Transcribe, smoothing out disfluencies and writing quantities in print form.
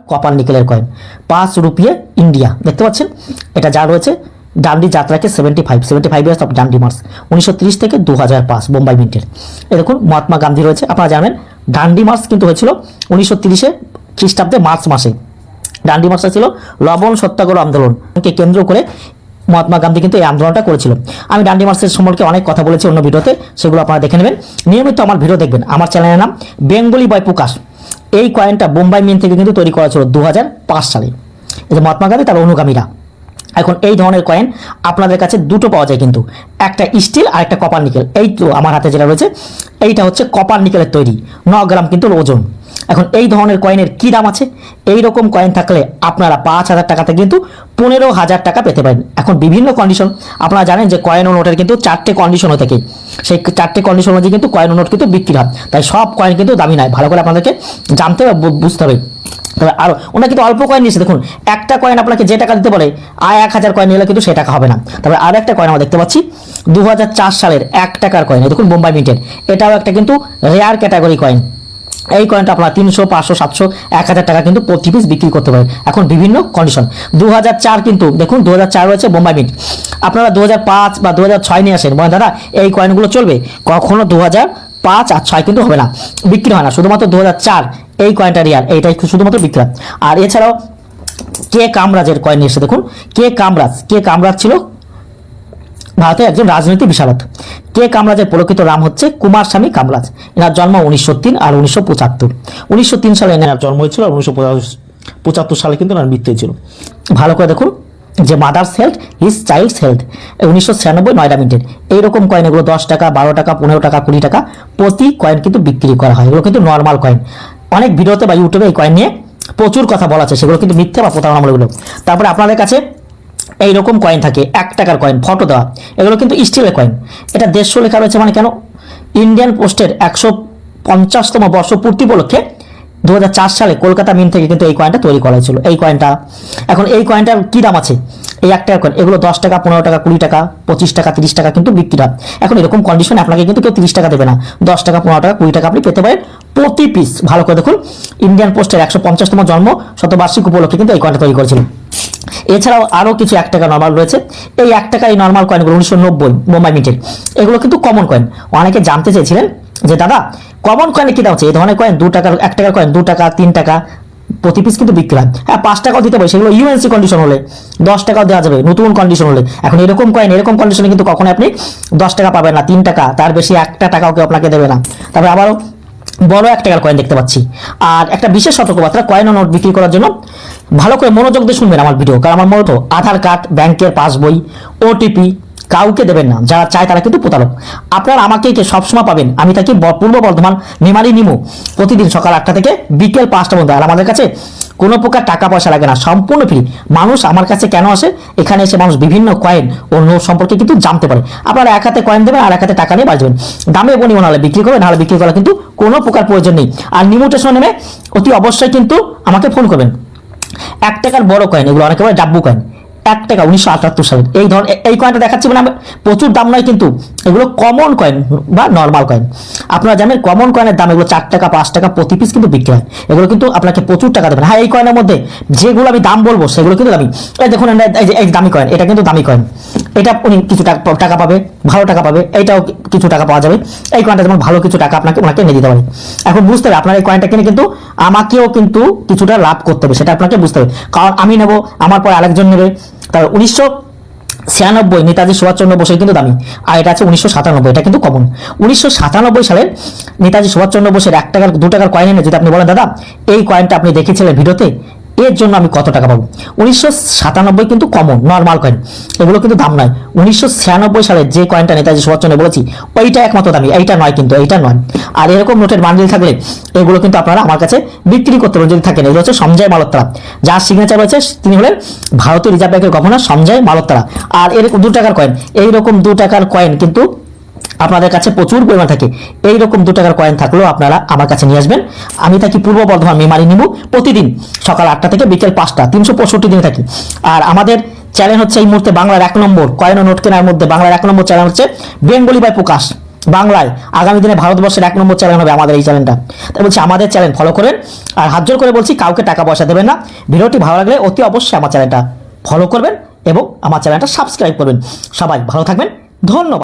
Copper নিকেলের coin 5 রুপিয়ে India দেখতে পাচ্ছেন। এটা যা রয়েছে ডান্ডি যাত্রাকে 75 ইয়ার্স অফ ডান্ডি মার্চ 1930 থেকে 2005 বোম্বাই মিন্টের। এ দেখুন মহাত্মা গান্ধী রয়েছে। আপনারা জানেন ডান্ডি মার্চ কিন্তু হয়েছিল 1930 খ্রিস্টাব্দে মার্চ মাসে। ডান্ডি মার্চটা ছিল লবণ সত্যাগ্রহ আন্দোলনকে কেন্দ্র করে মহাত্মা গান্ধী কিন্তু এই আন্দোলনটা করেছিল। আমি ডান্ডি মার্চের সম্পর্কে অনেক কথা বলেছি অন্য ভিডিওতে, সেগুলো আপনারা দেখে নেবেন। নিয়মিত আমার ভিডিও দেখবেন। আমার চ্যানেলের নাম বেঙ্গলি বয় প্রকাশ। এই কয়েনটা বোম্বাই মিন্ট থেকে কিন্তু তৈরি করা ছিল 2005 সালে। এই যে মহাত্মা গান্ধী তার অনুগামীরা। এখন এই ধরনের কয়েন আপনাদের কাছে দুটো পাওয়া যায়, কিন্তু একটা স্টিল আর একটা কপার নিকেল। এই তো আমার হাতে যেটা রয়েছে এইটা হচ্ছে কপার নিকেলের তৈরি, 9 গ্রাম কিন্তু ওজন। এখন এই ধরনের কয়েনের কি দাম আছে? এই রকম কয়েন থাকলে আপনারা 5,000 টাকাতে কিন্তু 15,000 টাকা পেতে পারেন। এখন বিভিন্ন কন্ডিশন, আপনারা জানেন যে কয়েন ও নোটের কিন্তু 4টে কন্ডিশন হয়ে থাকে। সেই 4টে কন্ডিশন অনুযায়ী কিন্তু কয়েন ও নোট কিন্তু বিক্রি হয়। তাই সব কয়েন কিন্তু দামি নয়, ভালো করে আপনাদেরকে জানতে হবে, বুঝতে হবে। তবে আরও ওনারা কিন্তু অল্প কয়েন নিয়েছে। দেখুন একটা কয়েন আপনাকে যে টাকা দিতে পারে, 1000 কয়েন নিলে কিন্তু সে টাকা হবে না। তবে আরও একটা কয়েন আমরা দেখতে পাচ্ছি 2004 সালের 1 টাকার কয়েন, দেখুন বোম্বাই মিন্টের। এটাও একটা কিন্তু রেয়ার ক্যাটাগরি কয়েন। এই কয়েনটা আপনারা 300, 500, 700, 1000 টাকা কিন্তু প্রতি পিস বিক্রি করতে পারেন। এখন বিভিন্ন কন্ডিশন। 2004 কিন্তু দেখুন 2004 রয়েছে বোম্বাই মিন্ট। আপনারা 2005 বা 2006 নিয়ে আসেন, দাদা এই কয়েনগুলো চলবে? কখনো 2005 আর 6 কিন্তু হবে না, বিক্রি হয় না। শুধুমাত্র 2004 এই কয়েনটা রিয়াল, এইটাই শুধুমাত্র বিক্রি হয়। আর এছাড়াও কে কামরাজের কয়েন নিয়ে এসে দেখুন। কে কামরাজ ছিল ভারতের একজন রাজনৈতিক বিশারদ। কে কামরাজের প্রকৃত নাম হচ্ছে কুমার স্বামী কামরাজ। এনার জন্ম 1903 আর 1975। 1903 সালে এনার জন্ম হয়েছিল আর 1975 সালে কিন্তু এনার মৃত্যু হয়েছিল। ভালো করে দেখুন যে mothers health his child's health 1996 Noida মিন্টের। এইরকম কয়েন এগুলো 10 টাকা, 12 টাকা, 15 টাকা, 20 টাকা প্রতি কয়েন কিন্তু বিক্রি করা হয়। এগুলো কিন্তু নর্মাল কয়েন। অনেক ভিডিওতে বা ইউটিউবে এই কয়েন নিয়ে প্রচুর কথা বলা আছে, সেগুলো কিন্তু মিথ্যে বা প্রতারণামূলক। তারপরে আপনাদের কাছে এইরকম কয়েন থাকে 1 টাকার কয়েন, ফটো দেওয়া। এগুলো কিন্তু স্টিলের কয়েন। এটা 150 লেখা রয়েছে, মানে কেন? ইন্ডিয়ান পোস্টের 150তম বর্ষপূর্তি উপলক্ষে 2004 সালে কলকাতা মিন্ট থেকে কিন্তু এই কয়েনটা তৈরি করা হয়েছিল। এই কয়েনটা এখন এই কয়েনটার কি দাম আছে? এই 1 টাকার কয়েন এগুলো 10 টাকা, 15 টাকা, 20 টাকা, 25 টাকা, 30 টাকা কিন্তু বিক্রি হয়। এখন এরকম কন্ডিশনে আপনাকে কিন্তু কেউ 30 টাকা দেবে না। 10 টাকা, 15 টাকা, 20 টাকা আপনি পেতে পারেন প্রতি পিস। ভালো করে দেখুন ইন্ডিয়ান পোস্টের 150তম জন্ম শতবার্ষিক উপলক্ষে কিন্তু এই কয়েনটা তৈরি করেছিল। এছাড়াও আরও কিছু 1 টাকা নর্মাল রয়েছে। এই 1 টাকা এই নর্মাল কয়েনগুলো 1990 বোম্বাই মিন্টের। এগুলো কিন্তু কমন কয়েন। অনেকে জানতে চেয়েছিলেন যে দাদা কমন কয়েনে কি দাম আছে? এই ধরনের কয়েন 2 টাকার, 1 টাকার কয়েন 2 টাকা, 3 টাকা প্রতি পিস কিন্তু বিক্রি হয়। হ্যাঁ 5 টাকাও দিতে পারে, সেগুলো ইউএনসি কন্ডিশন হলে। 10 টাকাও দেওয়া যাবে নতুন কন্ডিশন হলে। এখন এরকম কয়েন এরকম কন্ডিশনে কিন্তু কখনো আপনি 10 টাকা পাবেন না, 3 টাকা, তার বেশি 1 টাকাও কেউ আপনাকে দেবে না। তারপরে আবারও বড় 1 টাকার কয়েন দেখতে পাচ্ছি। আর একটা বিশেষ সতর্কবার্তা, কয়েন ও নোট বিক্রি করার জন্য ভালো করে মনোযোগ দিয়ে শুনবেন আমার ভিডিও। কারণ আমার মূলত আধার কার্ড, ব্যাংকের পাসবই, ওটিপি কাউকে দেবেন না। যারা চায় তারা কিন্তু প্রতারক। আপনারা আমাকে সবসময় পাবেন, আমি থাকি পূর্ব বর্ধমান মেমারি নিমু, প্রতিদিন সকাল 8টা থেকে বিকেল 5টা পর্যন্ত। আর আমাদের কাছে কোনো প্রকার টাকা পয়সা লাগে না, সম্পূর্ণ ফ্রি। মানুষ আমার কাছে কেন আসে? এখানে এসে মানুষ বিভিন্ন কয়েন ও নোট সম্পর্কে কিন্তু জানতে পারে। আপনারা এক হাতে কয়েন দেবেন আর এক হাতে টাকা নিয়ে বাঁচবেন। দামে বনিবন হলে বিক্রি করবেন, নাহলে বিক্রি করা কিন্তু কোনো প্রকার প্রয়োজন নেই। আর নিমু স্টেশনে নেমে অতি অবশ্যই কিন্তু আমাকে ফোন করবেন। 1 টাকার বড় কয়েন, এগুলো অনেকে বলে ডাব্বু কয়েন, 1 টাকা 1978 সালের এই ধরনের এই কয়েনটা দেখাচ্ছি মানে প্রচুর দাম নয়, কিন্তু এগুলো কমন কয়েন বা নর্মাল কয়েন। আপনারা জানেন কমন কয়েনের দাম এগুলো 4 টাকা, 5 টাকা প্রতি পিস কিন্তু বিক্রি হয়। এগুলো কিন্তু আপনাকে প্রচুর টাকা দেবেন। হ্যাঁ এই কয়েনের মধ্যে যেগুলো আমি দাম বলবো সেগুলো কিন্তু দামি। এই দেখুন এই দামি কয়েন, এটা কিন্তু দামি কয়েন। এটা উনি কিছু টাকা পাবে, ভালো টাকা পাবে। এইটাও কিছু টাকা পাওয়া যাবে। এই কয়েনটা যেমন ভালো কিছু টাকা ওনাকে এনে দিতে পারে। এখন বুঝতে হবে আপনার এই কয়েনটা কিনে কিন্তু আমাকেও কিন্তু কিছুটা লাভ করতে হবে, সেটা আপনাকে বুঝতে হবে। কারণ আমি নেবো, আমার পর আরেকজন নেবে। তার 1996 নেতাজি সুভাষচন্দ্র বোসের কিন্তু দামি। আর এটা আছে 1997, এটা কিন্তু কমন। 1997 সালের নেতাজি সুভাষচন্দ্র বোসের 1 টাকার 2 টাকার কয়েন এনে যদি আপনি বলেন দাদা এই কয়েনটা আপনি দেখেছিলেন ভিডিওতে, এর জন্য আমি কত টাকা পাবো? 1997 কিন্তু কমন নর্মাল কয়েন, এগুলো কিন্তু দাম নয়। 1996 সালের যে কয়েনটা নেতাজি সুভাষচন্দ্র বলেছি ওইটা একমাত্র দামি, এইটা নয়, কিন্তু এইটা নয়। আর এরকম নোটের বান্ডিল থাকলে এগুলো কিন্তু আপনারা আমার কাছে বিক্রি করতে পারেন যদি থাকেন। এগুলো হচ্ছে সঞ্জয় মালোত্রা, যার সিগনেচার রয়েছে তিনি হলেন ভারতীয় রিজার্ভ ব্যাংকের গভর্নর সঞ্জয় মালোত্রা। আর এরকম 2 টাকার কয়েন, এইরকম 2 টাকার কয়েন কিন্তু আপনাদের কাছে প্রচুর পরিমাণ থাকে। এইরকম 2 টাকার কয়েন থাকলেও আপনারা আমার কাছে নিয়ে আসবেন। আমি থাকি পূর্ব বর্ধমান মেমারি নিমু, প্রতিদিন সকাল 8টা থেকে বিকেল 5টা, 365 দিনে থাকি। আর আমাদের চ্যানেল হচ্ছে এই মুহূর্তে বাংলার 1 নম্বর কয়েন ও নোট কেনার মধ্যে বাংলার 1 নম্বর চ্যানেল হচ্ছে বেঙ্গলি বয় প্রকাশ। বাংলায় আগামী দিনে ভারতবর্ষের 1 নম্বর চ্যানেল হবে আমাদের এই চ্যানেলটা। তাই বলছি আমাদের চ্যানেল ফলো করেন, আর হাত জোর করে বলছি কাউকে টাকা পয়সা দেবেন না। ভিডিওটি ভালো লাগলে অতি অবশ্যই আমার চ্যানেলটা ফলো করবেন এবং আমার চ্যানেলটা সাবস্ক্রাইব করবেন। সবাই ভালো থাকবেন, ধন্যবাদ।